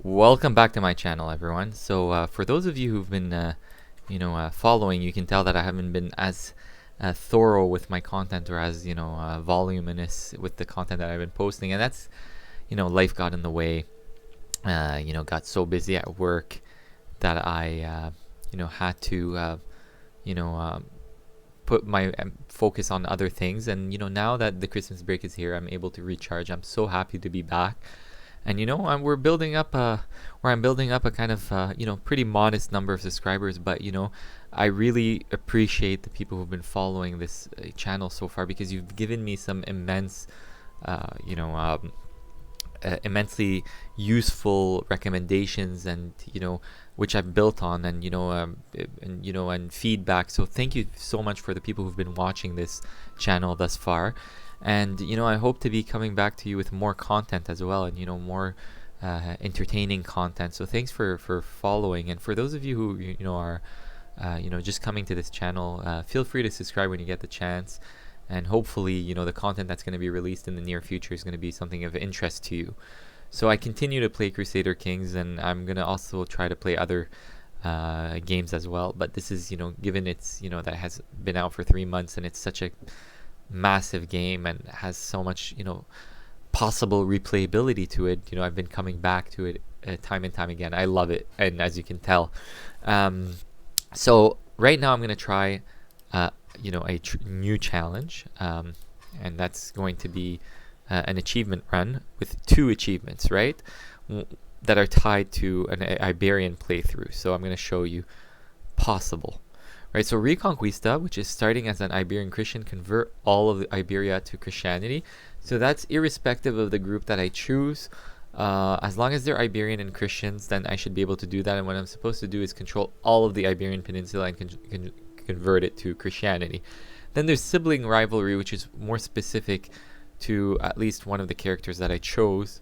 Welcome back to my channel, everyone. So for those of you who've been following, you can tell that I haven't been as thorough with my content, or as voluminous with the content that I've been posting, and that's life got in the way. Got so busy at work that I had to put my focus on other things. And now that the Christmas break is here, I'm able to recharge. I'm so happy to be back. And we're building up I'm building up a kind of pretty modest number of subscribers, but I really appreciate the people who've been following this channel so far, because you've given me some immensely useful recommendations, and which I've built on, and and feedback. So thank you so much for the people who've been watching this channel thus far. And I hope to be coming back to you with more content as well, and more entertaining content. So thanks for following. And for those of you who are just coming to this channel, feel free to subscribe when you get the chance. And hopefully the content that's going to be released in the near future is going to be something of interest to you. So I continue to play Crusader Kings, and I'm going to also try to play other games as well. But this is given it's that has been out for 3 months, and it's such a massive game and has so much possible replayability to it. I've been coming back to it time and time again. I love it, and as you can tell, so right now I'm gonna try a new challenge, and that's going to be an achievement run with 2 achievements, right, that are tied to an Iberian playthrough. So I'm going to show you possible. Right, so Reconquista, which is starting as an Iberian Christian, convert all of Iberia to Christianity. So that's irrespective of the group that I choose. As long as they're Iberian and Christians, then I should be able to do that. And what I'm supposed to do is control all of the Iberian Peninsula and convert it to Christianity. Then there's Sibling Rivalry, which is more specific to at least one of the characters that I chose.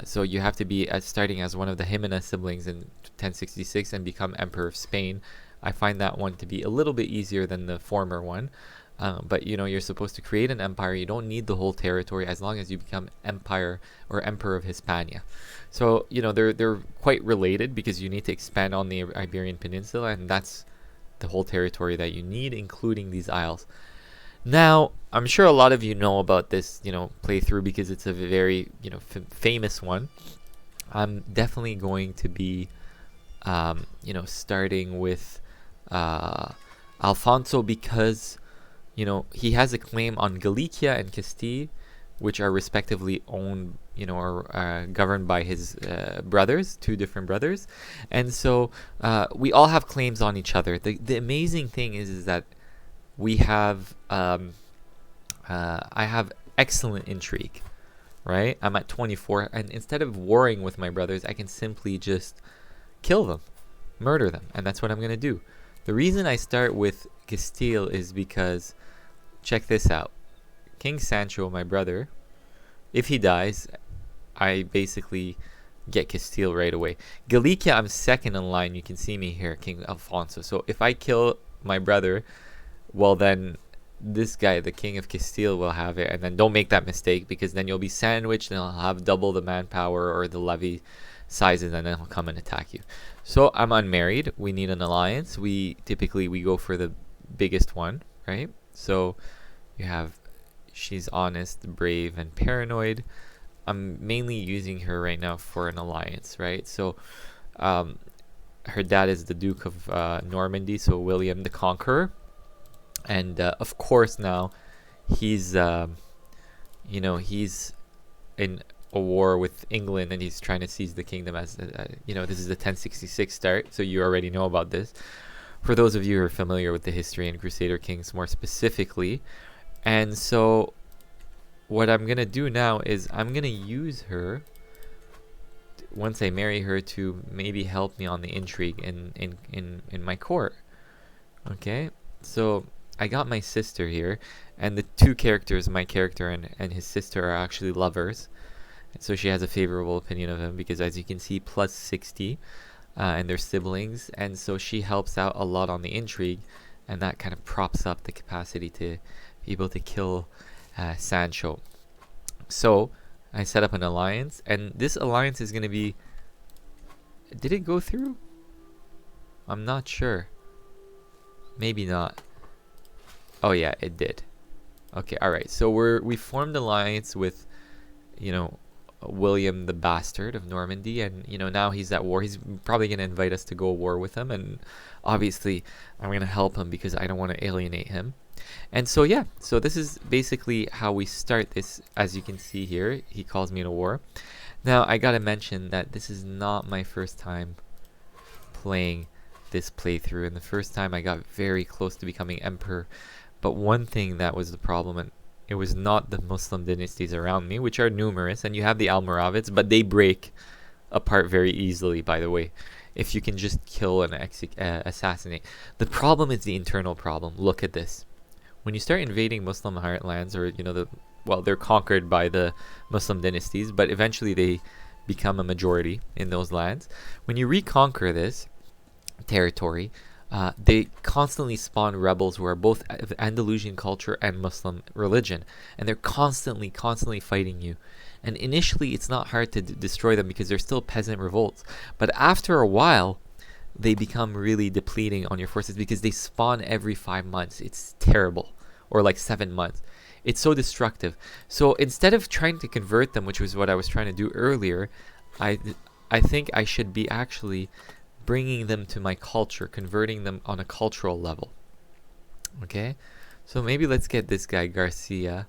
So you have to be starting as one of the Jimena siblings in 1066 and become Emperor of Spain. I find that one to be a little bit easier than the former one. But you're supposed to create an empire. You don't need the whole territory as long as you become Empire or Emperor of Hispania. So they're quite related, because you need to expand on the Iberian Peninsula, and that's the whole territory that you need, including these isles. Now, I'm sure a lot of you know about this playthrough, because it's a very famous one. I'm definitely going to be starting with Alfonso, because he has a claim on Galicia and Castile, which are respectively owned or governed by his brothers, 2 different brothers. And so we all have claims on each other. The amazing thing is that we have I have excellent intrigue, right? I'm at 24, and instead of warring with my brothers, I can simply just kill them, murder them, and that's what I'm gonna do. The reason I start with Castile is because, check this out. King Sancho, my brother, if he dies, I basically get Castile right away. Galicia, I'm second in line. You can see me here, King Alfonso. So if I kill my brother, well, then this guy, the King of Castile, will have it. And then don't make that mistake, because then you'll be sandwiched, and I'll have double the manpower or the levy sizes, and then he'll come and attack you. So I'm unmarried. We need an alliance. We typically go for the biggest one, right? So you have, she's honest, brave, and paranoid. I'm mainly using her right now for an alliance, right? So her dad is the Duke of Normandy, so William the Conqueror. And of course now he's he's in a war with England, and he's trying to seize the kingdom as this is the 1066 start, so you already know about this, for those of you who are familiar with the history and Crusader Kings more specifically. And so what I'm gonna do now is I'm gonna use her once I marry her to maybe help me on the intrigue in my court. Okay, so I got my sister here, and the 2 characters, my character and his sister, are actually lovers. So she has a favorable opinion of him, because as you can see, plus 60, and they're siblings, and so she helps out a lot on the intrigue, and that kind of props up the capacity to be able to kill Sancho. So I set up an alliance, and this alliance is going to be Did it go through? I'm not sure. Maybe not. Oh yeah, it did. Okay, all right. So we formed alliance with, you know, William the Bastard of Normandy, and you know, now he's at war. He's probably gonna invite us to go to war with him, and obviously I'm gonna help him because I don't want to alienate him. And so yeah, so this is basically how we start this. As you can see here, he calls me to war. Now I gotta mention that this is not my first time playing this playthrough, and the first time I got very close to becoming emperor. But one thing that was the problem, and it was not the Muslim dynasties around me, which are numerous, and you have the Almoravids, but they break apart very easily, by the way, if you can just kill and assassinate. The problem is the internal problem. Look at this. When you start invading Muslim heartlands, or you know, they're conquered by the Muslim dynasties, but eventually they become a majority in those lands. When you reconquer this territory, they constantly spawn rebels who are both of Andalusian culture and Muslim religion, and they're constantly fighting you. And initially it's not hard to destroy them because they're still peasant revolts, but after a while they become really depleting on your forces because they spawn every 5 months. It's terrible. Or like 7 months. It's so destructive. So instead of trying to convert them, which was what I was trying to do earlier, I think I should be actually bringing them to my culture, converting them on a cultural level. Okay, so maybe let's get this guy Garcia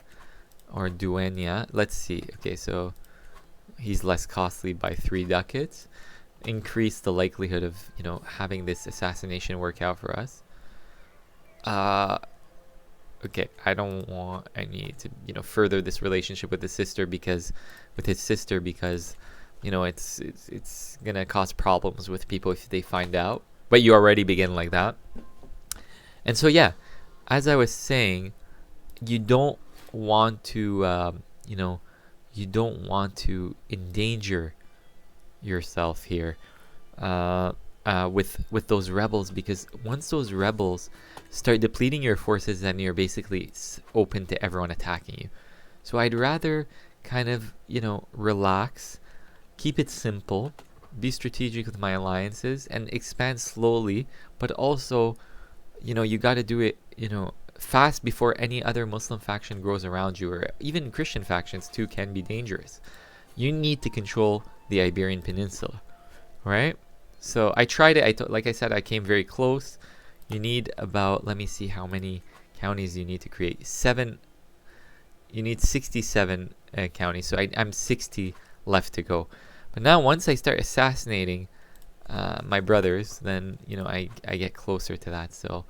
or Dueña. Let's see. Okay, so he's less costly by 3 ducats. Increase the likelihood of, you know, having this assassination work out for us. Okay, I don't want any to, you know, further this relationship with his sister because you know, it's gonna cause problems with people if they find out. But you already begin like that. And so yeah, as I was saying, you don't want to you know, you don't want to endanger yourself here with those rebels, because once those rebels start depleting your forces, then you're basically open to everyone attacking you. So I'd rather kind of, you know, relax, keep it simple, be strategic with my alliances, and expand slowly, but also, you know, you got to do it, you know, fast before any other Muslim faction grows around you, or even Christian factions too can be dangerous. You need to control the Iberian Peninsula, right? So I tried it. Like I said, I came very close. You need about, let me see how many counties you need to create. 7. You need 67 counties. So I'm 60 left to go. But now once I start assassinating my brothers, then, you know, I get closer to that. So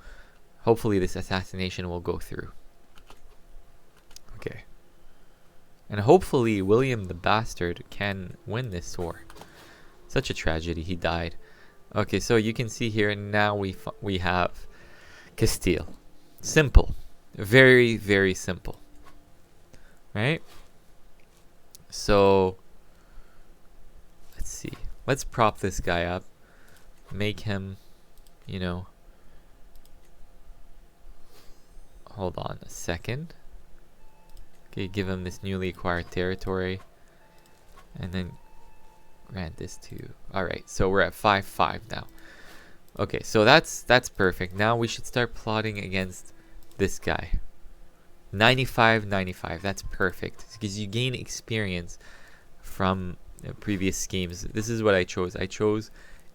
hopefully this assassination will go through. Okay. And hopefully William the Bastard can win this war. Such a tragedy. He died. Okay, so you can see here now we have Castile. Simple. Very, very simple. Right? So let's see. Let's prop this guy up. Make him, you know, hold on a second. Okay, give him this newly acquired territory. And then grant this to, alright, so we're at 5-5 now. Okay, so that's perfect. Now we should start plotting against this guy. 95-95, that's perfect, because you gain experience from previous schemes. This is what I chose. I chose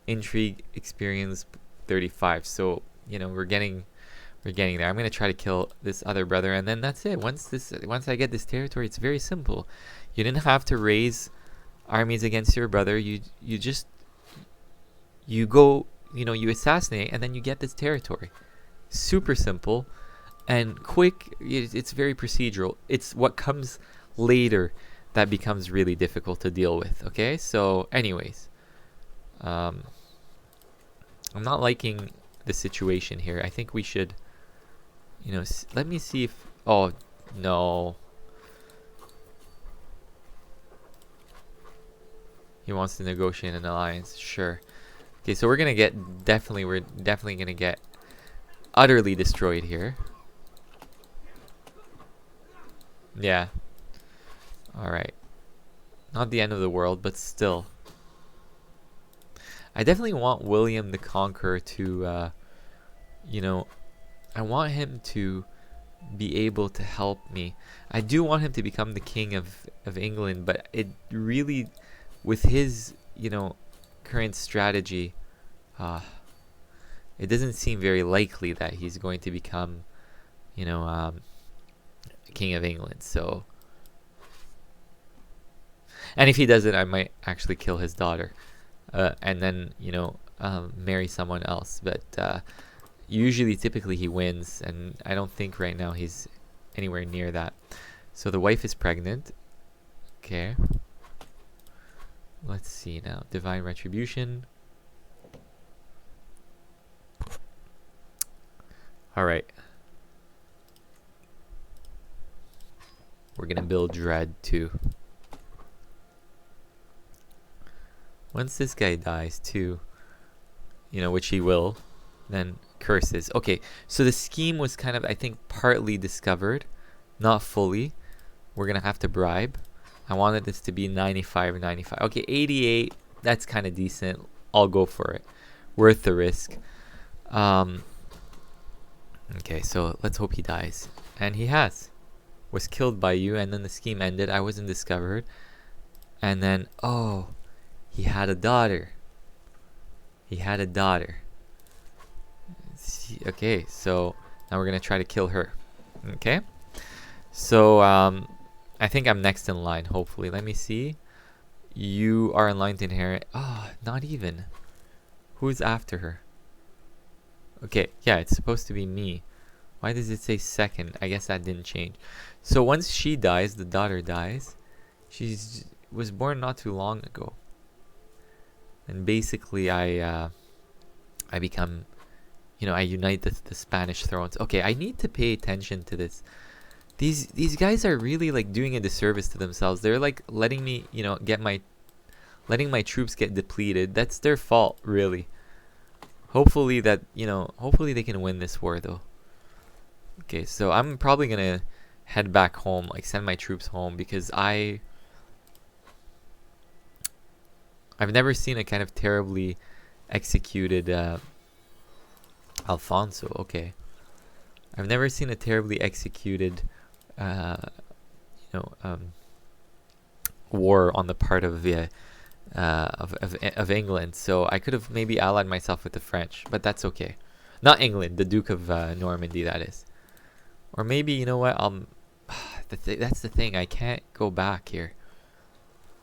intrigue experience 35. So, you know, we're getting there. I'm gonna try to kill this other brother, and then that's it. Once I get this territory, it's very simple. You didn't have to raise armies against your brother. You go, you know, you assassinate, and then you get this territory. Super simple and quick. It's very procedural. It's what comes later that becomes really difficult to deal with. Okay, so anyways, I'm not liking the situation here. I think we should, you know, let me see if, oh no, he wants to negotiate an alliance. Sure. Okay, so we're definitely gonna get utterly destroyed here. Yeah. Alright. Not the end of the world, but still. I definitely want William the Conqueror to, you know, I want him to be able to help me. I do want him to become the king of England, but it really, with his, current strategy, it doesn't seem very likely that he's going to become, king of England. So, and if he doesn't, I might actually kill his daughter, and then marry someone else. But usually, typically, he wins, and I don't think right now he's anywhere near that. So the wife is pregnant. Okay. Let's see now. Divine Retribution. Alright. We're gonna build Dread too. Once this guy dies too, which he will, then curses. Okay, so the scheme was kind of, I think, partly discovered. Not fully. We're gonna have to bribe. I wanted this to be 95. Okay, 88. That's kind of decent. I'll go for it. Worth the risk. Okay, so let's hope he dies. And he has. Was killed by you, and then the scheme ended. I wasn't discovered. And then, oh, he had a daughter. He had a daughter. Okay, so now we're going to try to kill her. Okay? So, I think I'm next in line, hopefully. Let me see. You are in line to inherit. Oh, not even. Who's after her? Okay, yeah, it's supposed to be me. Why does it say second? I guess that didn't change. So once she dies, the daughter dies. She was born not too long ago. And basically I become, I unite the Spanish thrones. Okay, I need to pay attention to this. These guys are really like doing a disservice to themselves. They're like letting me, letting my troops get depleted. That's their fault, really. Hopefully hopefully they can win this war though. Okay, so I'm probably gonna head back home, like send my troops home, because I've never seen a kind of terribly executed Alfonso. Okay, I've never seen a terribly executed war on the part of England. So I could have maybe allied myself with the French, but that's okay. Not England, the Duke of Normandy, that is. Or maybe, you know what? That's the thing. I can't go back here.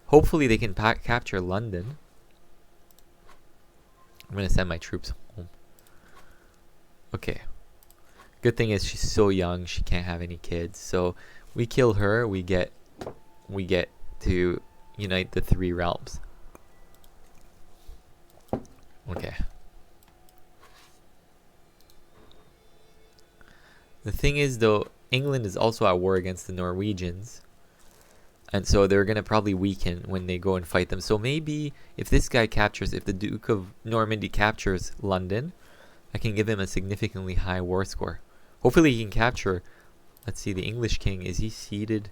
Hopefully they can capture London. I'm gonna send my troops home. Okay. Good thing is she's so young. She can't have any kids. So we kill her. We get to unite the three realms. Okay. The thing is, though, England is also at war against the Norwegians. And so they're going to probably weaken when they go and fight them. So maybe if this guy captures, if the Duke of Normandy captures London, I can give him a significantly high war score. Hopefully he can capture, let's see, the English king. Is he seated?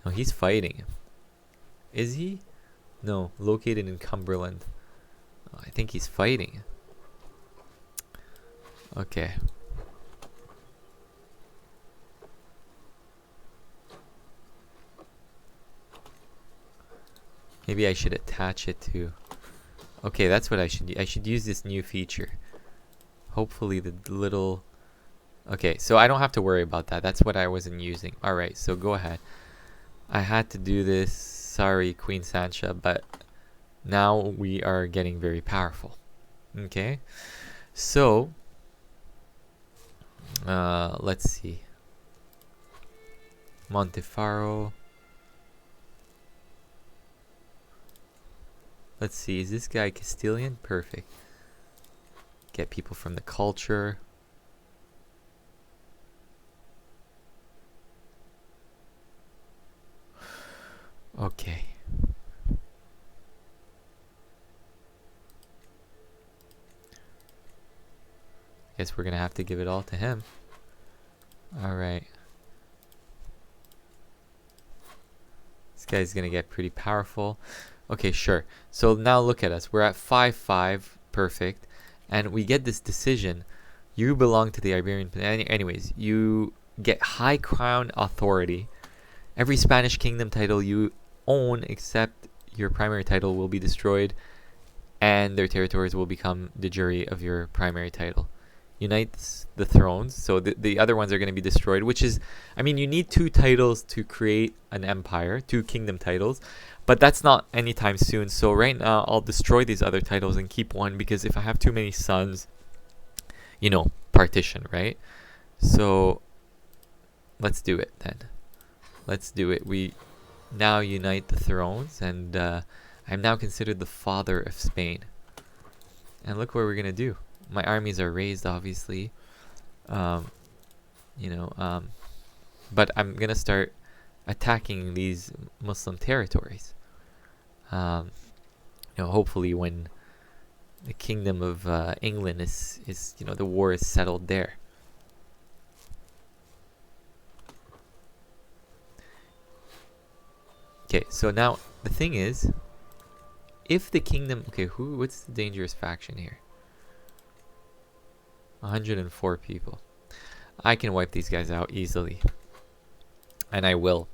No, he's fighting. Is he? No, located in Cumberland. Oh, I think he's fighting. Okay. Maybe I should attach it to... Okay, that's what I should do. I should use this new feature. Hopefully the little... Okay, so I don't have to worry about that. That's what I wasn't using. Alright, so go ahead. I had to do this. Sorry, Queen Sancha, but now we are getting very powerful. Okay, so... let's see. Montefaro... Let's see, is this guy Castilian? Perfect. Get people from the culture. Okay. Guess we're gonna have to give it all to him. Alright. This guy's gonna get pretty powerful. Okay, sure. So now look at us. We're at 5-5, perfect, and we get this decision. You belong to the Iberian. Anyways, you get high crown authority. Every Spanish kingdom title you own, except your primary title, will be destroyed, and their territories will become de jure of your primary title. Unites the thrones, so the other ones are going to be destroyed, which is, I mean, you need 2 titles to create an empire, 2 kingdom titles, but that's not anytime soon. So right now I'll destroy these other titles and keep one, because if I have too many sons, you know, partition, right? So let's do it then. Let's do it. We now unite the thrones, and I'm now considered the father of Spain. And look what we're gonna do. My armies are raised, obviously, you know, but I'm gonna start attacking these Muslim territories. You know, hopefully when the kingdom of England is, you know, the war is settled there. Okay, so now the thing is, if the kingdom, okay, what's the dangerous faction here? 104 people. I can wipe these guys out easily, and I will.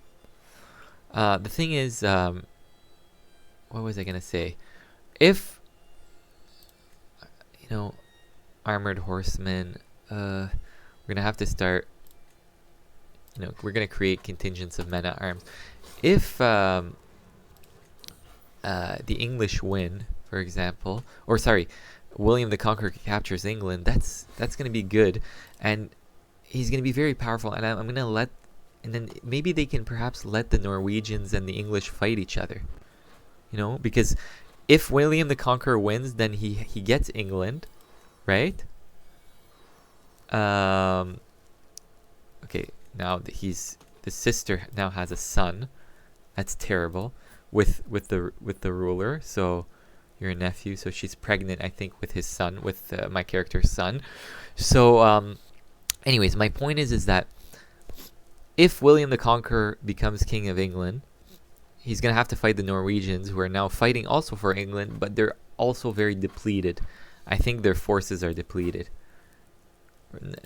The thing is, what was I gonna say? If, you know, armored horsemen, we're gonna have to start, you know, we're gonna create contingents of men at arms. If the English win, for example, or sorry, William the Conqueror captures England, that's gonna be good, and he's gonna be very powerful, and I'm gonna let, and then maybe they can perhaps let the Norwegians and the English fight each other, you know, because if William the Conqueror wins, then he gets England, right? Okay, now that the sister now has a son. That's terrible, with the ruler. So your nephew. So she's pregnant, I think, with his son, with my character's son. So anyways, my point is that if William the Conqueror becomes king of England, he's gonna have to fight the Norwegians, who are now fighting also for England, but they're also very depleted. I think their forces are depleted.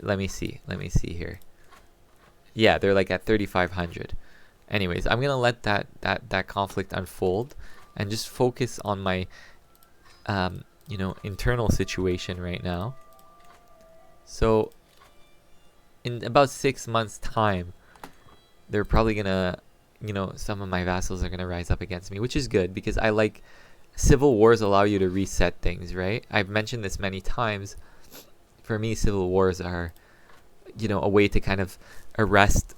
Let me see here. Yeah, they're like at 3,500. Anyways, I'm gonna let that conflict unfold and just focus on my you know, internal situation right now. So in about 6 months time, they're probably gonna, you know, some of my vassals are gonna rise up against me, which is good, because I like civil wars allow you to reset things, right? I've mentioned this many times. For me, civil wars are, you know, a way to kind of arrest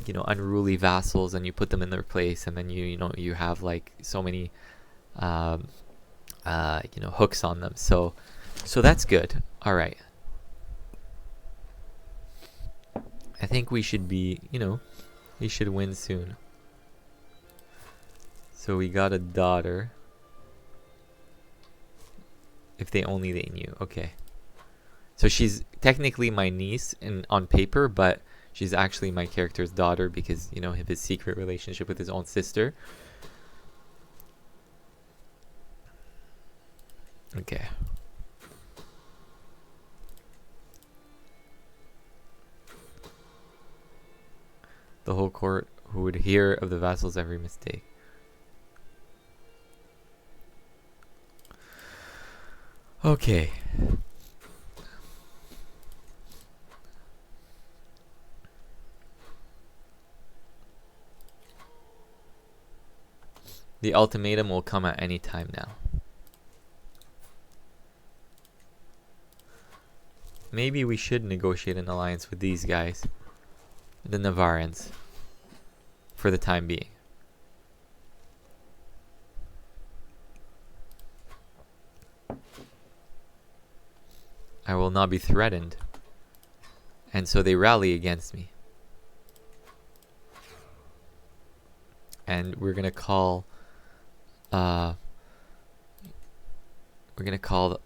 you know, unruly vassals, and you put them in their place, and then you know, you have like so many you know, hooks on them. So that's good. All right, I think we should be, you know, we should win soon. So we got a daughter. If they only they knew. Okay, so she's technically my niece on paper, but she's actually my character's daughter, because, you know, of his secret relationship with his own sister. Okay. The whole court who would hear of the vassal's every mistake. Okay. The ultimatum will come at any time now. Maybe we should negotiate an alliance with these guys, the Navarrans, for the time being. I will not be threatened, and so they rally against me. And we're gonna call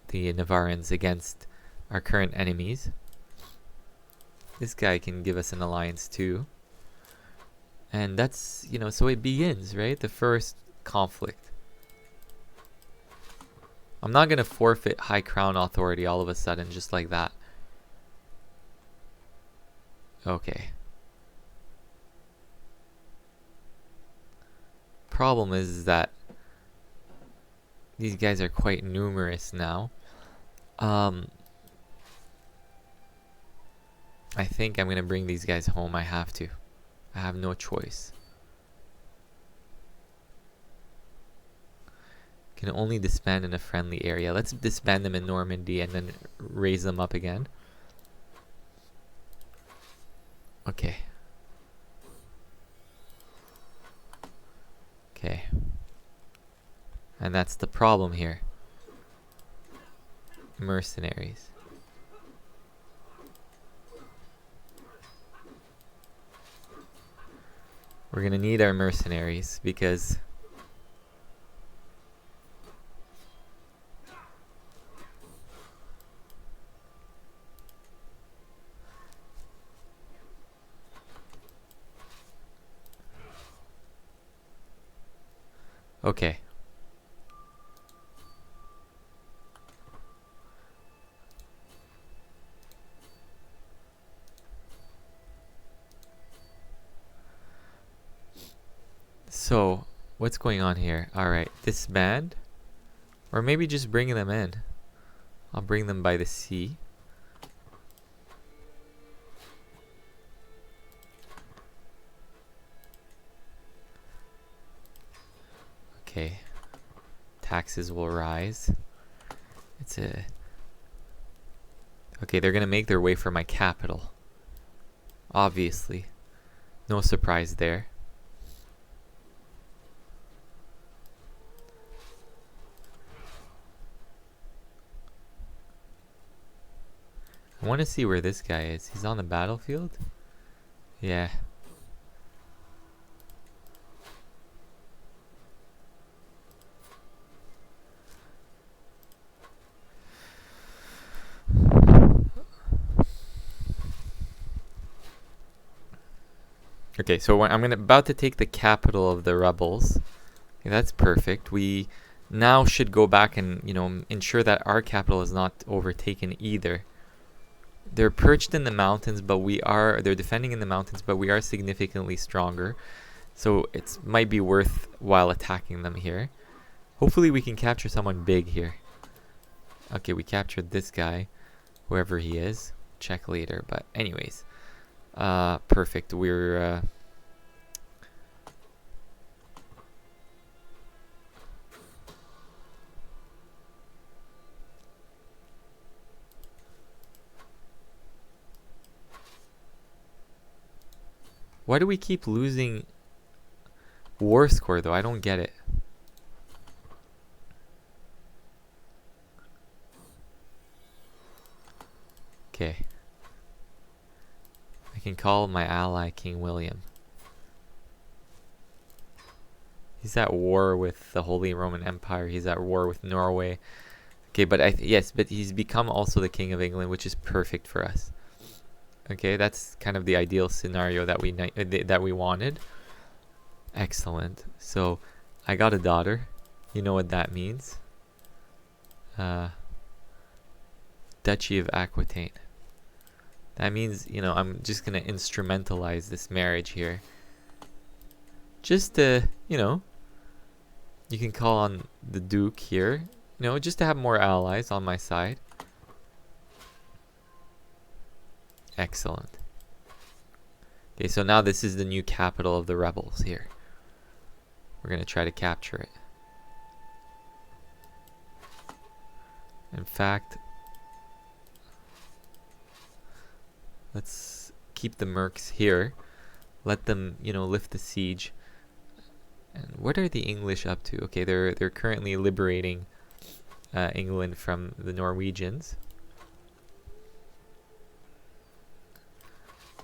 the Navarrans against our current enemies. This guy can give us an alliance too. And that's, you know, so it begins, right? The first conflict. I'm not going to forfeit High Crown authority all of a sudden, just like that. Okay. Problem is that these guys are quite numerous now. I think I'm going to bring these guys home. I have to. I have no choice. Can only disband in a friendly area. Let's disband them in Normandy and then raise them up again. Okay. Okay. And that's the problem here. Mercenaries. We're gonna need our mercenaries because okay. So, what's going on here? Alright, disband. Or maybe just bringing them in. I'll bring them by the sea. Okay. Taxes will rise. It's a... Okay, they're gonna make their way for my capital. Obviously. No surprise there. I want to see where this guy is. He's on the battlefield? Yeah. Okay, so I'm about to take the capital of the rebels. Okay, that's perfect. We now should go back and, ensure that our capital is not overtaken either. They're perched in the mountains, but they're defending in the mountains, but we are significantly stronger. So it might be worthwhile attacking them here. Hopefully we can capture someone big here. Okay, we captured this guy, whoever he is. Check later, but anyways. Perfect. We're why do we keep losing war score though? I don't get it. Okay. I can call my ally King William. He's at war with the Holy Roman Empire. He's at war with Norway. Okay, but yes, but he's become also the King of England, which is perfect for us. Okay, that's kind of the ideal scenario that we wanted. Excellent. So, I got a daughter. You know what that means. Duchy of Aquitaine. That means, I'm just going to instrumentalize this marriage here. Just to, you can call on the Duke here. Just to have more allies on my side. Excellent. Okay, so now this is the new capital of the rebels here. We're going to try to capture it. In fact, let's keep the mercs here. Let them, lift the siege. And what are the English up to? Okay, they're currently liberating England from the Norwegians.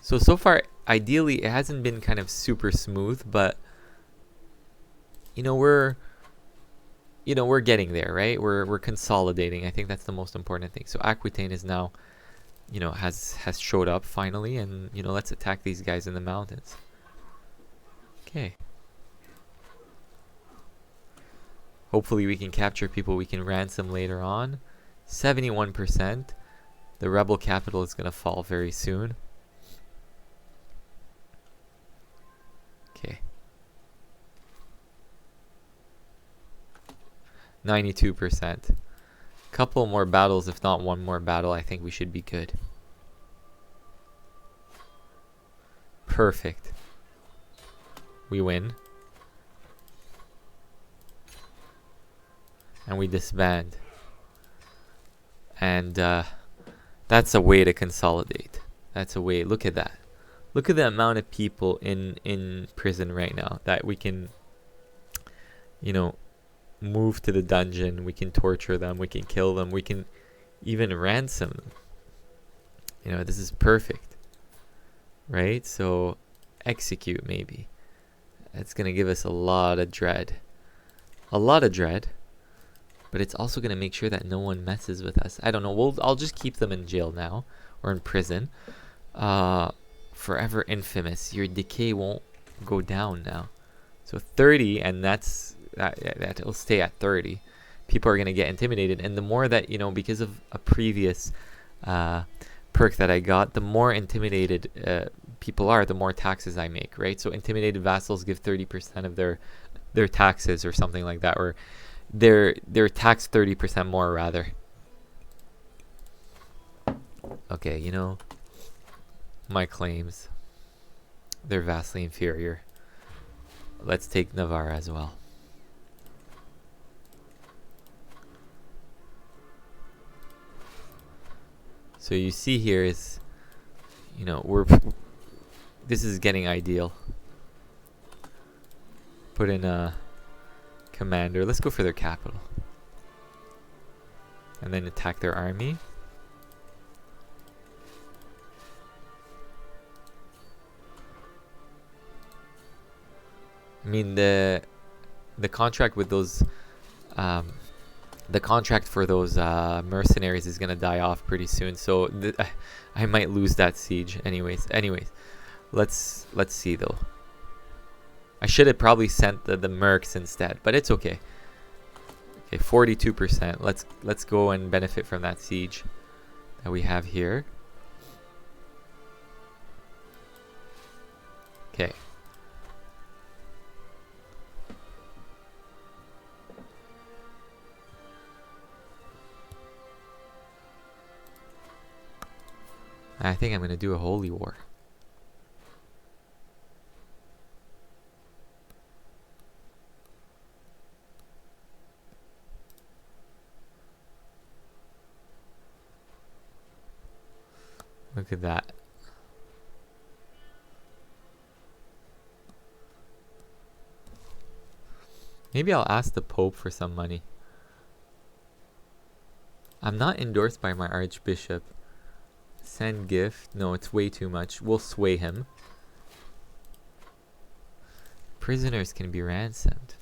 So far, ideally, it hasn't been kind of super smooth, but we're getting there, right? We're consolidating. I think that's the most important thing. So Aquitaine is now, has showed up finally, and let's attack these guys in the mountains. Okay. Hopefully we can capture people we can ransom later on. 71%. The rebel capital is going to fall very soon. Okay. 92%. Couple more battles, if not one more battle, I think we should be good. Perfect. We win. And we disband. And that's a way to consolidate. That's a way. Look at that. Look at the amount of people in prison right now that we can, you know, move to the dungeon. We can torture them. We can kill them. We can even ransom them. You know, this is perfect. Right? So execute maybe. That's going to give us a lot of dread. A lot of dread. But it's also going to make sure that no one messes with us. I don't know. I'll just keep them in jail now. Or in prison. Forever infamous. Your decay won't go down now. So 30, and that'll stay at 30. People are going to get intimidated. And the more that, you know, because of a previous perk that I got, the more intimidated people are, the more taxes I make, right? So intimidated vassals give 30% of their taxes or something like that. Or they're taxed 30% more, rather. Okay, you know, my claims, they're vastly inferior. Let's take Navarre as well. So you see here is, you know, this is getting ideal. Put in a commander. Let's go for their capital. And then attack their army. I mean, the contract with those the contract for those mercenaries is gonna die off pretty soon, so I might lose that siege. Anyways, let's see though. I should have probably sent the mercs instead, but it's okay. Okay, 42%. Let's go and benefit from that siege that we have here. Okay. I think I'm going to do a holy war. Look at that. Maybe I'll ask the Pope for some money. I'm not endorsed by my Archbishop. Send gift. No, it's way too much. We'll sway him. Prisoners can be ransomed.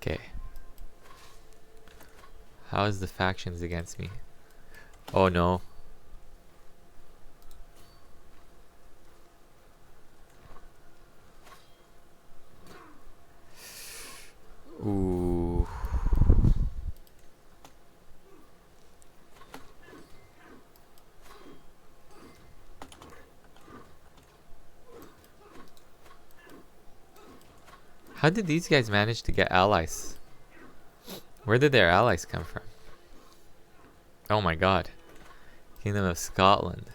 Okay. How is the factions against me? Oh no. Ooh. How did these guys manage to get allies? Where did their allies come from? Oh my god. Kingdom of Scotland.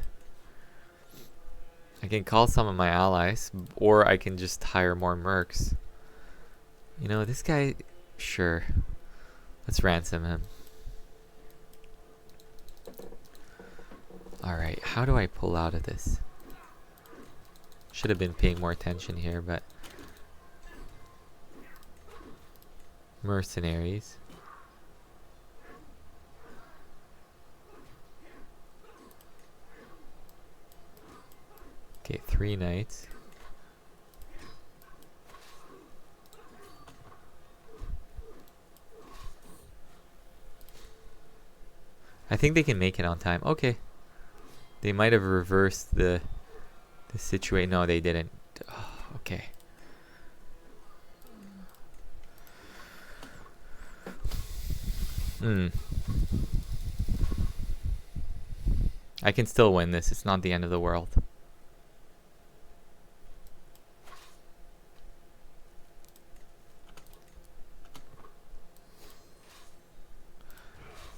I can call some of my allies, or I can just hire more mercs. You know, this guy, sure. Let's ransom him. Alright, how do I pull out of this? Should have been paying more attention here, but... mercenaries. Okay, 3 knights. I think they can make it on time. Okay. They might have reversed the situation. No, they didn't. Oh, okay. I can still win this. It's not the end of the world.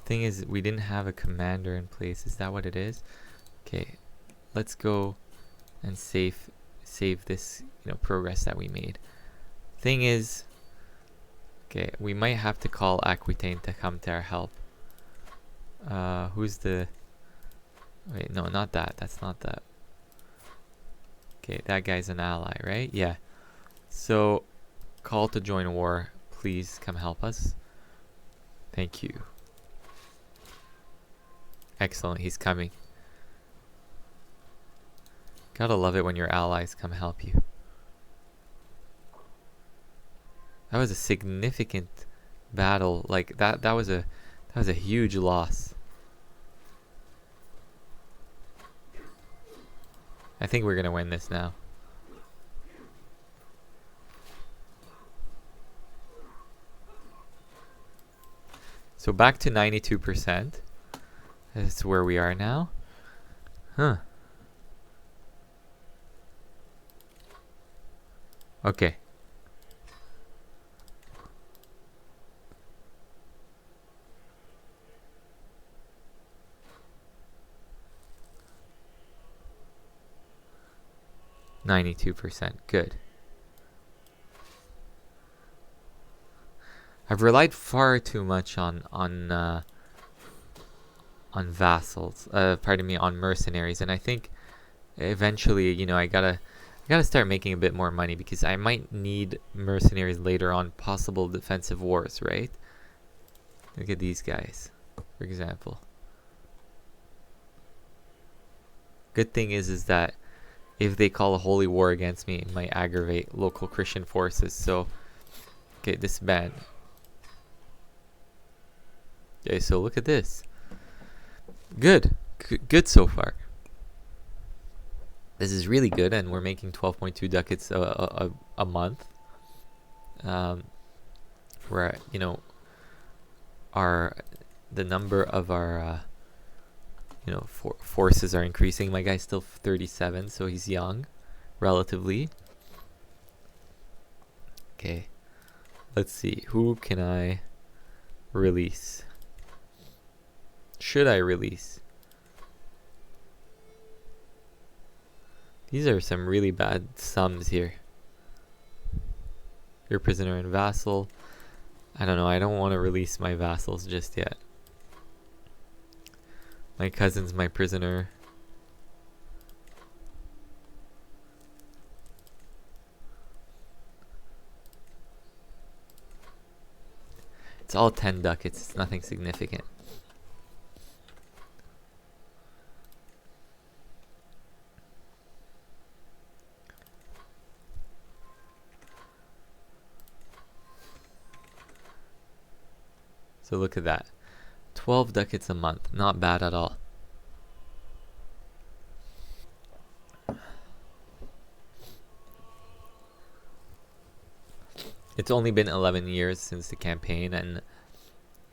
Thing is, we didn't have a commander in place. Is that what it is? Okay, let's go and save this, progress that we made. Thing is, okay, we might have to call Aquitaine to come to our help. Who's the... Wait, no, not that. That's not that. Okay, that guy's an ally, right? Yeah. So, call to join war. Please come help us. Thank you. Excellent, he's coming. Gotta love it when your allies come help you. That was a significant battle. Like that was a huge loss. I think we're gonna win this now. So back to 92%. That's where we are now. Huh. Okay. %. Good. I've relied far too much on vassals. Pardon me, on mercenaries, and I think eventually, I gotta start making a bit more money because I might need mercenaries later on possible defensive wars, right? Look at these guys, for example. Good thing is that if they call a holy war against me, it might aggravate local Christian forces. So, okay, disband. Okay, so look at this. Good so far. This is really good, and we're making 12.2 ducats a month. Where the number of our forces are increasing. My guy's still 37, so he's young, relatively. Okay, let's see. Who can I release? Should I release? These are some really bad sums here. Your prisoner and vassal. I don't know. I don't want to release my vassals just yet. My cousin's my prisoner. It's all 10 ducats. It's nothing significant. So look at that. 12 ducats a month. Not bad at all. It's only been 11 years since the campaign, and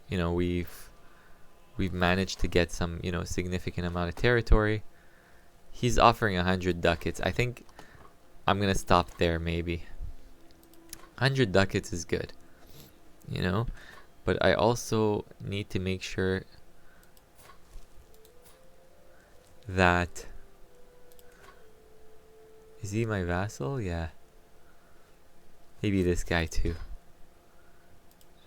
we've managed to get some significant amount of territory. He's offering 100 ducats. I think I'm gonna stop there. Maybe 100 ducats is good, but I also need to make sure that... Is he my vassal? Yeah. Maybe this guy too.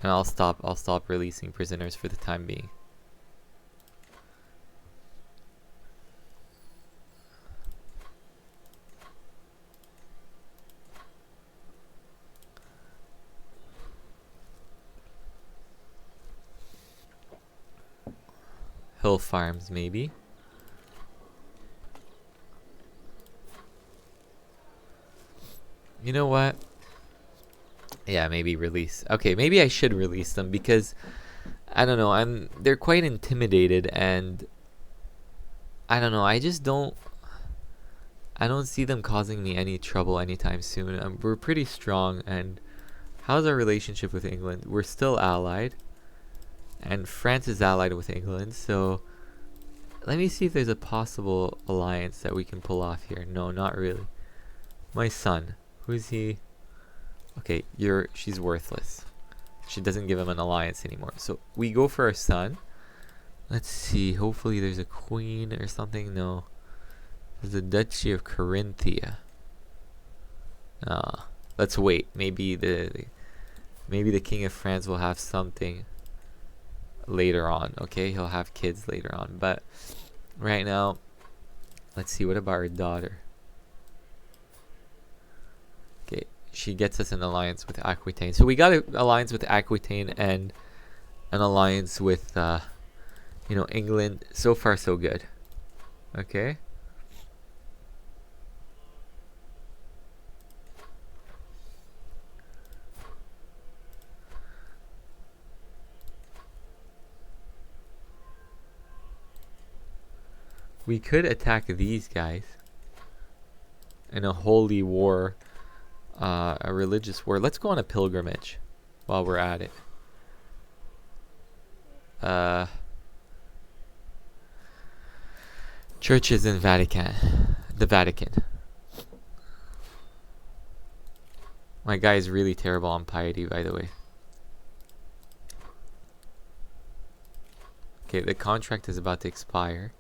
And I'll stop releasing prisoners for the time being. Hill farms, maybe. You know what? Yeah, maybe release. Okay, maybe I should release them because I don't know. They're quite intimidated, and I don't know. I don't see them causing me any trouble anytime soon. We're pretty strong, and how's our relationship with England? We're still allied, and France is allied with England, so let me see if there's a possible alliance that we can pull off here. No, not really. My son. Who's he? Okay, she's worthless. She doesn't give him an alliance anymore. So we go for our son. Let's see. Hopefully there's a queen or something. No. There's the Duchy of Carinthia. Let's wait. Maybe the King of France will have something later on. Okay, he'll have kids later on. But right now, let's see. What about our daughter? Okay, she gets us an alliance with Aquitaine. So we got an alliance with Aquitaine and an alliance with, England. So far, so good. Okay. We could attack these guys in a holy war, a religious war. Let's go on a pilgrimage while we're at it. Churches in the Vatican. My guy is really terrible on piety, by the way. Okay, the contract is about to expire.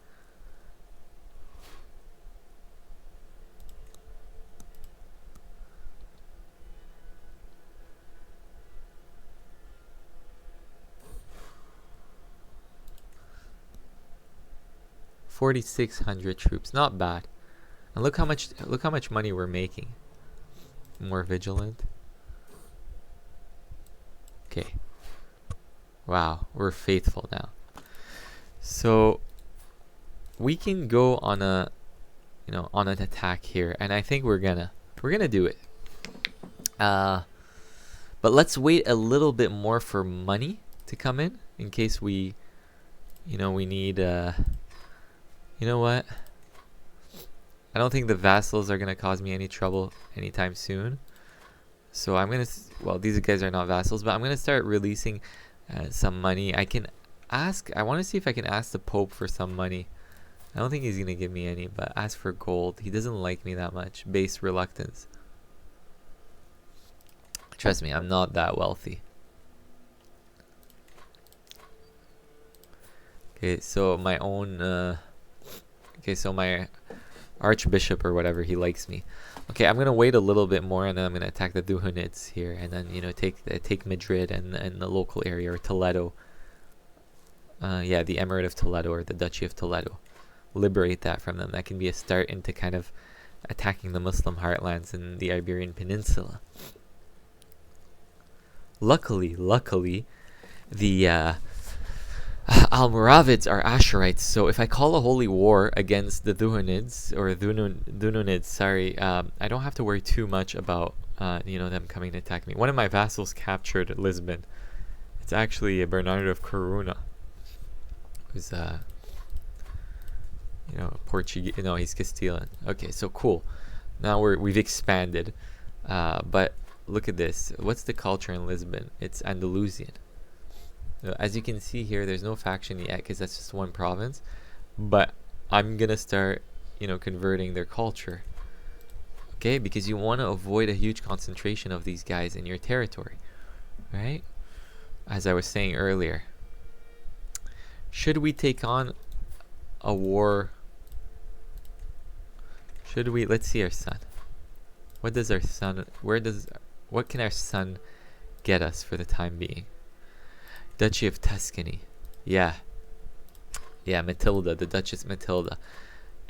$4,600 troops, not bad. And look how much money we're making. More vigilant. Okay. Wow, we're faithful now. So we can go on an attack here, and I think we're gonna do it. But let's wait a little bit more for money to come in case we need. You know what? I don't think the vassals are going to cause me any trouble anytime soon. So I'm going to... Well, these guys are not vassals, but I'm going to start releasing some money. I want to see if I can ask the Pope for some money. I don't think he's going to give me any, but ask for gold. He doesn't like me that much. Base reluctance. Trust me, I'm not that wealthy. Okay, so my own... Okay, so my archbishop or whatever, he likes me. Okay, I'm gonna wait a little bit more, and then I'm gonna attack the Duhanids here, and then take Madrid and the local area, or Toledo. Yeah, the Emirate of Toledo or the Duchy of Toledo. Liberate that from them. That can be a start into kind of attacking the Muslim heartlands in the Iberian Peninsula. Luckily, the Almoravids are Asherites, so if I call a holy war against the Duhanids, or Dununids, sorry, I don't have to worry too much about them coming to attack me. One of my vassals captured Lisbon. It's actually Bernardo of Coruna, who's Portuguese. No, he's Castilian. Okay, so cool. Now we've expanded, but look at this. What's the culture in Lisbon? It's Andalusian. As you can see here, there's no faction yet because that's just one province, but I'm gonna start converting their culture, okay, because you want to avoid a huge concentration of these guys in your territory, right? As I was saying earlier, should we take on a war? Let's see our son. What can our son get us for the time being? Duchy of Tuscany. Yeah, Matilda, the Duchess Matilda.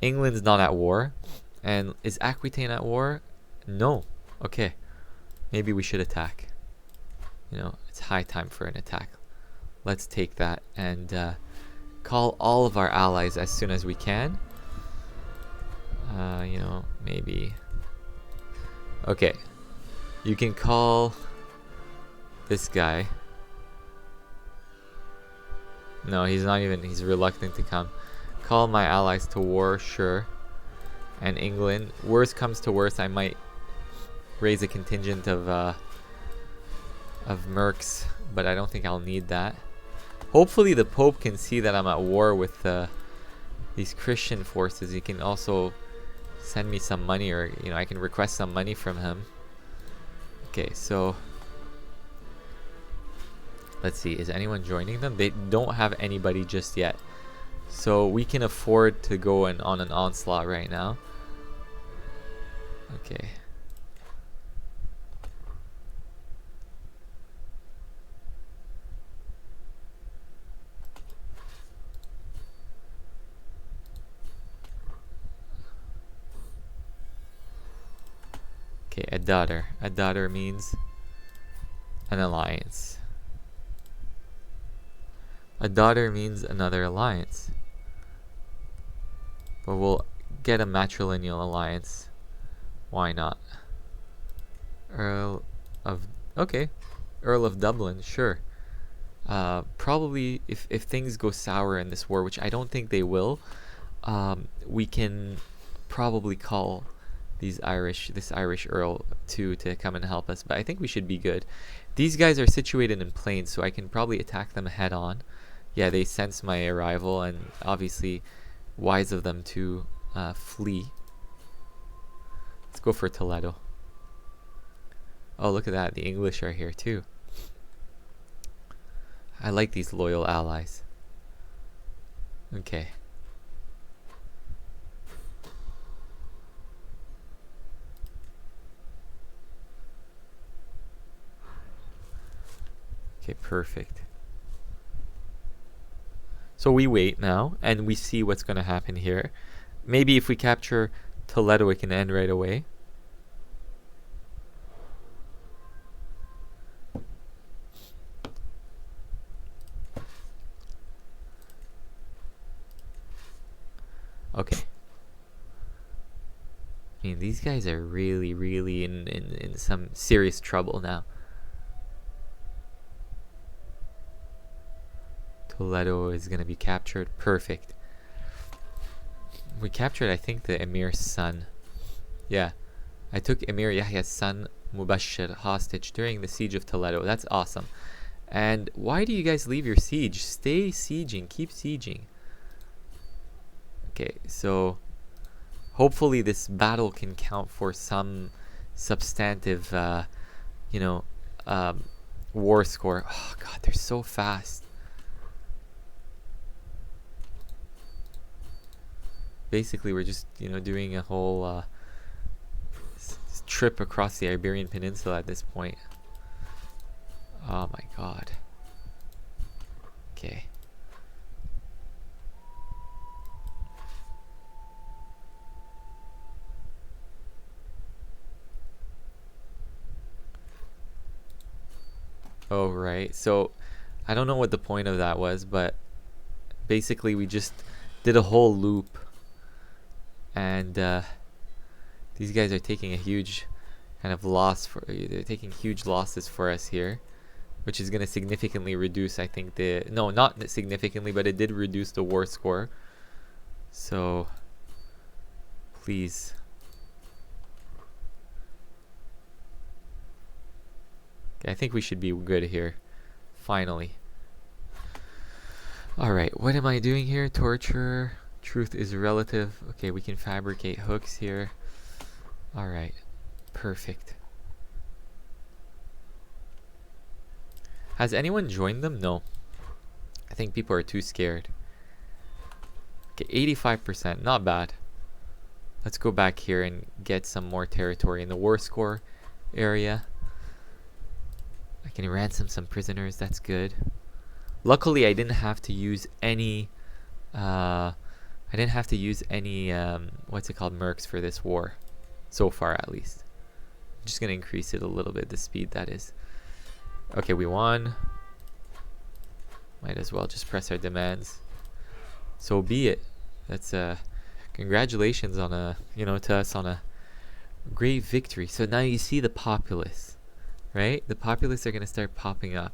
England's not at war. And is Aquitaine at war? No. Okay. Maybe we should attack. It's high time for an attack. Let's take that and call all of our allies as soon as we can. Maybe. Okay. You can call this guy. No, he's not even, he's reluctant to come. Call my allies to war, sure. And England. Worst comes to worst, I might raise a contingent of mercs, but I don't think I'll need that. Hopefully the Pope can see that I'm at war with these Christian forces. He can also send me some money, or you know, I can request some money from him. Okay, so let's see, is anyone joining them? They don't have anybody just yet, so we can afford to go on an onslaught right now. Okay. Okay, a daughter. A daughter means an alliance. A daughter means another alliance. But we'll get a matrilineal alliance. Why not? Earl of... Okay. Earl of Dublin, sure. Probably, if things go sour in this war, which I don't think they will, we can probably call this Irish Earl to come and help us. But I think we should be good. These guys are situated in plains, so I can probably attack them head on. Yeah, they sense my arrival, and obviously wise of them to flee. Let's go for Toledo. Oh, look at that. The English are here too. I like these loyal allies. Okay. Okay, perfect. So we wait now, and we see what's going to happen here. Maybe if we capture Toledo, it can end right away. Okay. I mean, these guys are really, really in some serious trouble now. Toledo is going to be captured. Perfect. We captured, I think, the Emir's son. Yeah. I took Emir Yahya's son, Mubashir, hostage during the siege of Toledo. That's awesome. And why do you guys leave your siege? Stay sieging. Keep sieging. Okay, so hopefully this battle can count for some substantive, war score. Oh, God, they're so fast. Basically, we're just, doing a whole trip across the Iberian Peninsula at this point. Oh my God. Okay. Oh, right. So, I don't know what the point of that was, but basically we just did a whole loop. And these guys are taking a huge kind of loss they're taking huge losses for us here, which is going to significantly reduce, I think, not significantly, but it did reduce the war score. So please. Okay, I think we should be good here finally. All right, what am I doing here? Torture. Truth is relative. Okay, we can fabricate hooks here. Alright, perfect. Has anyone joined them? No. I think people are too scared. Okay, 85%, not bad. Let's go back here and get some more territory in the war score area. I can ransom some prisoners, that's good. Luckily, I didn't have to use any what's it called, mercs for this war. So far, at least. I'm just going to increase it a little bit, the speed, that is. Okay, we won. Might as well just press our demands. So be it. That's, congratulations on to us on a great victory. So now you see the populace, right? The populace are going to start popping up.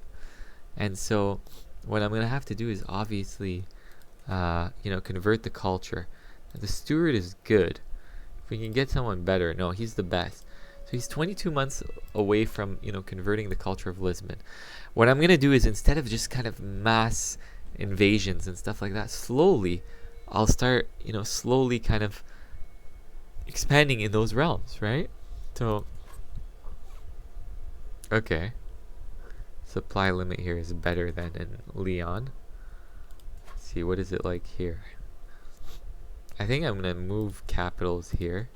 And so what I'm gonna have to do is obviously, convert the culture. The steward is good. If we can get someone better, no, he's the best. So he's 22 months away from, converting the culture of Lisbon. What I'm gonna do is, instead of just kind of mass invasions and stuff like that, slowly, I'll start, slowly kind of expanding in those realms, right? So, okay. Supply limit here is better than in Leon. Let's see, what is it like here? I think I'm gonna move capitals here.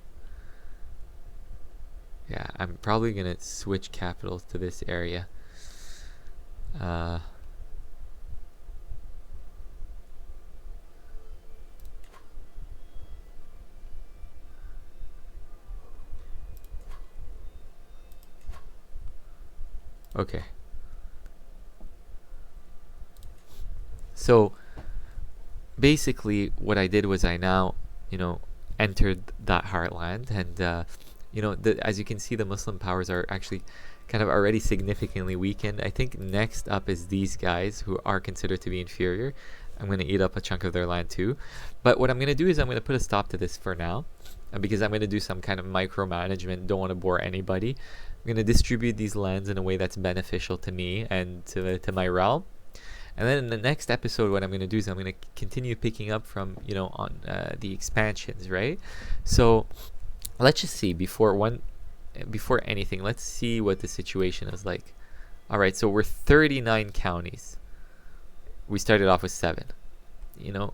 Yeah, I'm probably gonna switch capitals to this area. Okay. So basically what I did was I now, entered that heartland, and as you can see, the Muslim powers are actually kind of already significantly weakened. I think next up is these guys, who are considered to be inferior. I'm going to eat up a chunk of their land too. But what I'm going to do is I'm going to put a stop to this for now, because I'm going to do some kind of micromanagement. Don't want to bore anybody. I'm going to distribute these lands in a way that's beneficial to me and to my realm. And then in the next episode, what I'm going to do is I'm going to continue picking up from, on the expansions, right? So let's just see, before anything, let's see what the situation is like. All right, so we're 39 counties. We started off with 7.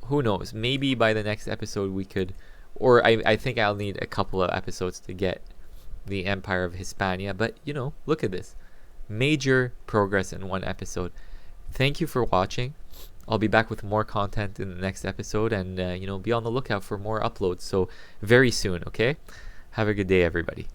Who knows? Maybe by the next episode we could, or I think I'll need a couple of episodes to get the Empire of Hispania. But, look at this. Major progress in one episode. Thank you for watching. I'll be back with more content in the next episode, and be on the lookout for more uploads. So very soon, okay? Have a good day, everybody.